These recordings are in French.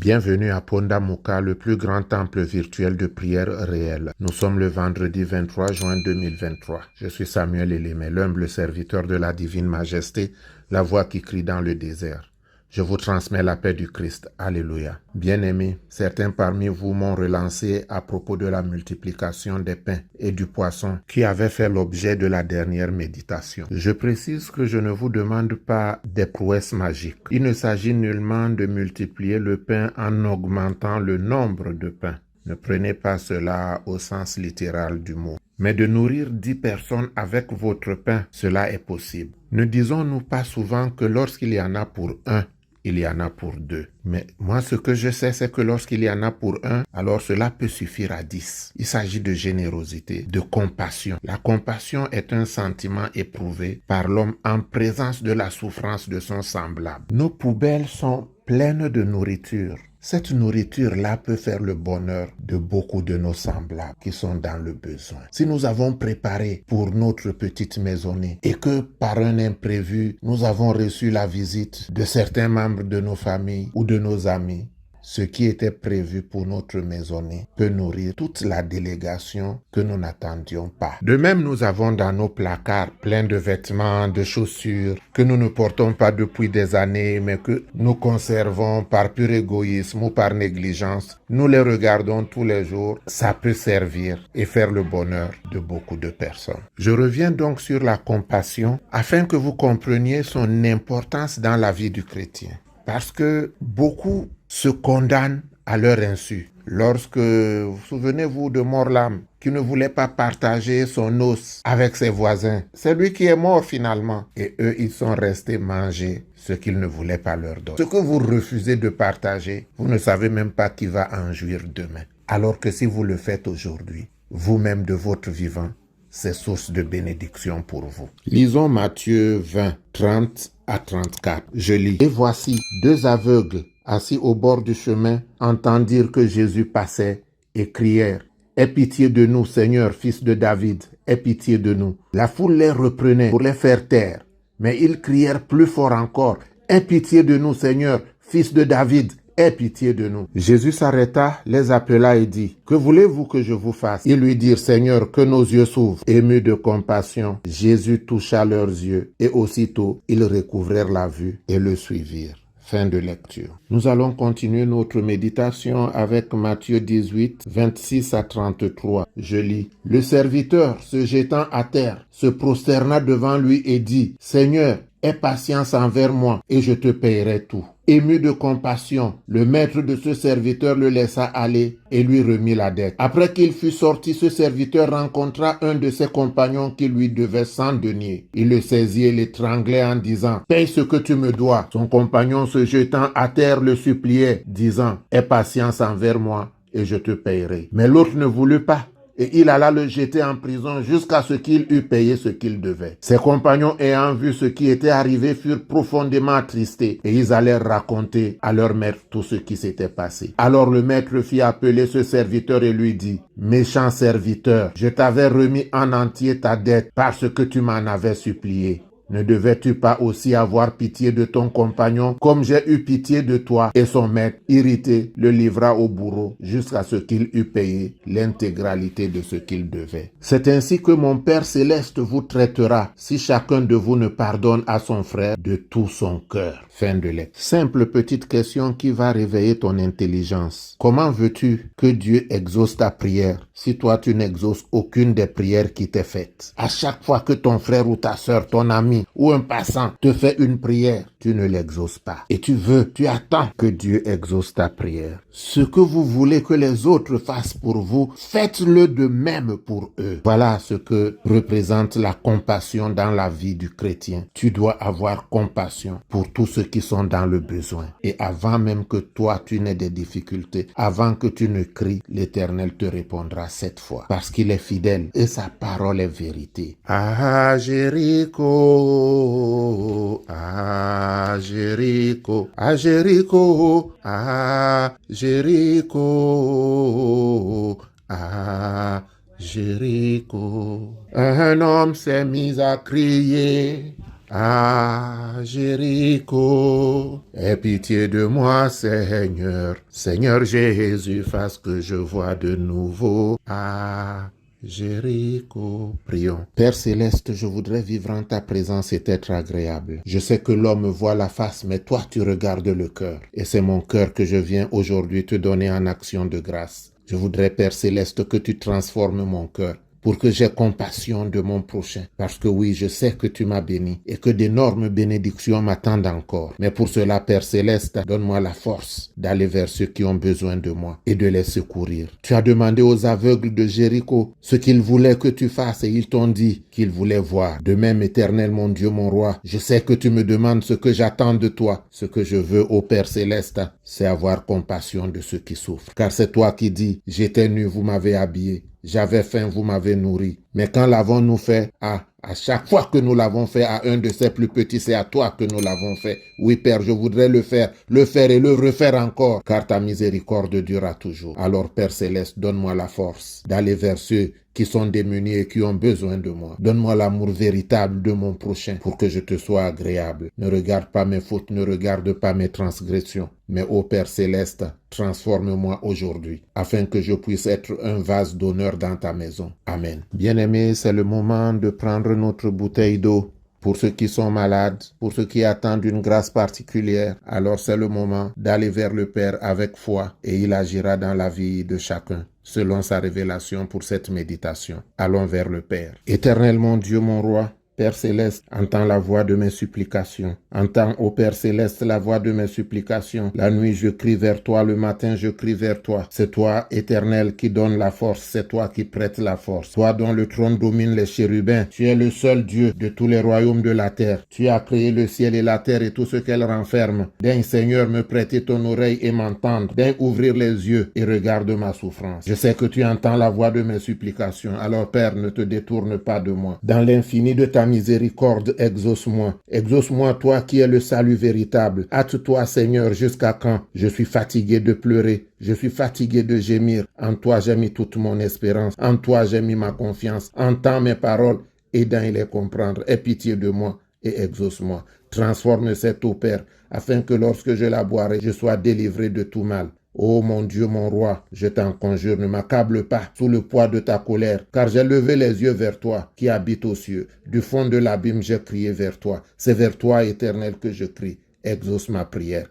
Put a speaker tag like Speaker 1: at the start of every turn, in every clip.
Speaker 1: Bienvenue à Pondamuka, le plus grand temple virtuel de prière réelle. Nous sommes le vendredi 23 juin 2023. Je suis Samuel Elémé, l'humble serviteur de la divine majesté, la voix qui crie dans le désert. Je vous transmets la paix du Christ. Alléluia. Bien-aimés, certains parmi vous m'ont relancé à propos de la multiplication des pains et du poisson qui avait fait l'objet de la dernière méditation. Je précise que je ne vous demande pas des prouesses magiques. Il ne s'agit nullement de multiplier le pain en augmentant le nombre de pains. Ne prenez pas cela au sens littéral du mot. Mais de nourrir 10 personnes avec votre pain, cela est possible. Ne disons-nous pas souvent que lorsqu'il y en a pour un, il y en a pour deux. Mais moi, ce que je sais, c'est que lorsqu'il y en a pour un, alors cela peut suffire à 10. Il s'agit de générosité, de compassion. La compassion est un sentiment éprouvé par l'homme en présence de la souffrance de son semblable. Nos poubelles sont pleines de nourriture. Cette nourriture-là peut faire le bonheur de beaucoup de nos semblables qui sont dans le besoin. Si nous avons préparé pour notre petite maisonnée et que par un imprévu, nous avons reçu la visite de certains membres de nos familles ou de nos amis, ce qui était prévu pour notre maisonnée peut nourrir toute la délégation que nous n'attendions pas. De même, nous avons dans nos placards plein de vêtements, de chaussures que nous ne portons pas depuis des années, mais que nous conservons par pur égoïsme ou par négligence. Nous les regardons tous les jours. Ça peut servir et faire le bonheur de beaucoup de personnes. Je reviens donc sur la compassion afin que vous compreniez son importance dans la vie du chrétien. Parce que beaucoup se condamnent à leur insu. Lorsque, vous souvenez-vous de Morlam, qui ne voulait pas partager son os avec ses voisins. C'est lui qui est mort finalement. Et eux, ils sont restés manger ce qu'ils ne voulaient pas leur donner. Ce que vous refusez de partager, vous ne savez même pas qui va en jouir demain. Alors que si vous le faites aujourd'hui, vous-même de votre vivant, c'est source de bénédiction pour vous. Lisons Matthieu 20, 30 à 34. Je lis. Et voici 2 aveugles assis au bord du chemin entendirent que Jésus passait et crièrent: Aie pitié de nous, Seigneur, fils de David, aie pitié de nous. La foule les reprenait pour les faire taire, mais ils crièrent plus fort encore: Aie pitié de nous, Seigneur, fils de David, aie pitié de nous. Jésus s'arrêta, les appela et dit: Que voulez-vous que je vous fasse? Ils lui dirent: Seigneur, que nos yeux s'ouvrent. Ému de compassion, Jésus toucha leurs yeux et aussitôt ils recouvrèrent la vue et le suivirent. Fin de lecture. Nous allons continuer notre méditation avec Matthieu 18, 26 à 33. Je lis. Le serviteur, se jetant à terre, se prosterna devant lui et dit: Seigneur, aie patience envers moi et je te payerai tout. Ému de compassion, le maître de ce serviteur le laissa aller et lui remit la dette. Après qu'il fut sorti, ce serviteur rencontra un de ses compagnons qui lui devait 100 deniers. Il le saisit et l'étranglait en disant: Paye ce que tu me dois. Son compagnon, se jetant à terre, le suppliait, disant: Aie patience envers moi et je te payerai. Mais l'autre ne voulut pas. Et il alla le jeter en prison jusqu'à ce qu'il eût payé ce qu'il devait. Ses compagnons, ayant vu ce qui était arrivé, furent profondément attristés et ils allèrent raconter à leur maître tout ce qui s'était passé. Alors le maître fit appeler ce serviteur et lui dit: Méchant serviteur, je t'avais remis en entier ta dette parce que tu m'en avais supplié. Ne devais-tu pas aussi avoir pitié de ton compagnon comme j'ai eu pitié de toi? Et son maître, irrité, le livra au bourreau jusqu'à ce qu'il eût payé l'intégralité de ce qu'il devait. C'est ainsi que mon Père céleste vous traitera si chacun de vous ne pardonne à son frère de tout son cœur. Fin de lecture. Simple petite question qui va réveiller ton intelligence. Comment veux-tu que Dieu exauce ta prière si toi tu n'exauces aucune des prières qui t'est faite? À chaque fois que ton frère ou ta sœur, ton ami ou un passant te fait une prière, tu ne l'exauces pas. Et tu attends que Dieu exauce ta prière. Ce que vous voulez que les autres fassent pour vous, faites-le de même pour eux. Voilà ce que représente la compassion dans la vie du chrétien. Tu dois avoir compassion pour tous ceux qui sont dans le besoin. Et avant même que toi tu n'aies des difficultés, avant que tu ne cries, l'Éternel te répondra 7 fois. Parce qu'il est fidèle et sa parole est vérité. Ah, Jéricho, ah, Jéricho, ah, Jéricho, ah, Jéricho, ah, Jéricho. Un homme s'est mis à crier Ah, Jéricho, aie pitié de moi, Seigneur. Seigneur Jésus, fasse que je vois de nouveau. Ah, Jéricho. Prions. Père céleste, je voudrais vivre en ta présence et être agréable. Je sais que l'homme voit la face, mais toi tu regardes le cœur. Et c'est mon cœur que je viens aujourd'hui te donner en action de grâce. Je voudrais, Père céleste, que tu transformes mon cœur pour que j'ai compassion de mon prochain. Parce que oui, je sais que tu m'as béni et que d'énormes bénédictions m'attendent encore. Mais pour cela, Père céleste, donne-moi la force d'aller vers ceux qui ont besoin de moi et de les secourir. Tu as demandé aux aveugles de Jéricho ce qu'ils voulaient que tu fasses et ils t'ont dit qu'ils voulaient voir. De même, Éternel, mon Dieu, mon roi, je sais que tu me demandes ce que j'attends de toi. Ce que je veux, ô Père céleste, c'est avoir compassion de ceux qui souffrent. Car c'est toi qui dis, j'étais nu, vous m'avez habillé. J'avais faim, vous m'avez nourri. Mais quand l'avons-nous fait? À chaque fois que nous l'avons fait à un de ces plus petits, c'est à toi que nous l'avons fait. Oui, Père, je voudrais le faire et le refaire encore, car ta miséricorde durera toujours. Alors, Père céleste, donne-moi la force d'aller vers ceux qui sont démunis et qui ont besoin de moi. Donne-moi l'amour véritable de mon prochain pour que je te sois agréable. Ne regarde pas mes fautes, ne regarde pas mes transgressions. Mais ô Père céleste, transforme-moi aujourd'hui afin que je puisse être un vase d'honneur dans ta maison. Amen. Bien-aimés, c'est le moment de prendre notre bouteille d'eau. Pour ceux qui sont malades, pour ceux qui attendent une grâce particulière, alors c'est le moment d'aller vers le Père avec foi et il agira dans la vie de chacun selon sa révélation pour cette méditation. Allons vers le Père. Éternel mon Dieu, mon roi, Père céleste, entends la voix de mes supplications. Entends, ô Père céleste, la voix de mes supplications. La nuit, je crie vers toi. Le matin, je crie vers toi. C'est toi, Éternel, qui donne la force. C'est toi qui prête la force. Toi dont le trône domine les chérubins. Tu es le seul Dieu de tous les royaumes de la terre. Tu as créé le ciel et la terre et tout ce qu'elle renferme. Daigne, Seigneur, me prêter ton oreille et m'entendre. Daigne ouvrir les yeux et regarde ma souffrance. Je sais que tu entends la voix de mes supplications. Alors, Père, ne te détourne pas de moi. Dans l'infini de ta miséricorde, exauce-moi. Exauce-moi, toi qui es le salut véritable. Hâte-toi, Seigneur, jusqu'à quand? Je suis fatigué de pleurer. Je suis fatigué de gémir. En toi, j'ai mis toute mon espérance. En toi, j'ai mis ma confiance. Entends mes paroles et daigne les comprendre. Aie pitié de moi et exauce-moi. Transforme cette eau, Père, afin que lorsque je la boirai, je sois délivré de tout mal. Ô mon Dieu, mon roi, je t'en conjure, ne m'accable pas sous le poids de ta colère, car j'ai levé les yeux vers toi, qui habites aux cieux. Du fond de l'abîme, j'ai crié vers toi. C'est vers toi, Éternel, que je crie. Exauce ma prière,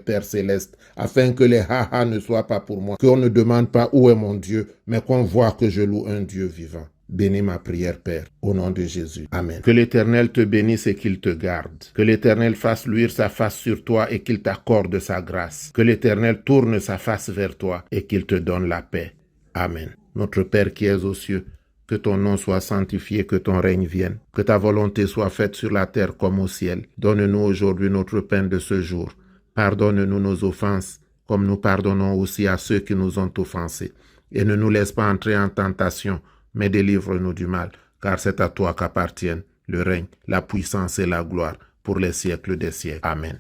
Speaker 1: Père céleste, afin que les ha-ha ne soient pas pour moi, qu'on ne demande pas où est mon Dieu, mais qu'on voit que je loue un Dieu vivant. Bénis ma prière, Père, au nom de Jésus. Amen. Que l'Éternel te bénisse et qu'il te garde. Que l'Éternel fasse luire sa face sur toi et qu'il t'accorde sa grâce. Que l'Éternel tourne sa face vers toi et qu'il te donne la paix. Amen. Notre Père qui es aux cieux, que ton nom soit sanctifié, que ton règne vienne. Que ta volonté soit faite sur la terre comme au ciel. Donne-nous aujourd'hui notre pain de ce jour. Pardonne-nous nos offenses, comme nous pardonnons aussi à ceux qui nous ont offensés. Et ne nous laisse pas entrer en tentation, mais délivre-nous du mal, car c'est à toi qu'appartiennent le règne, la puissance et la gloire pour les siècles des siècles. Amen.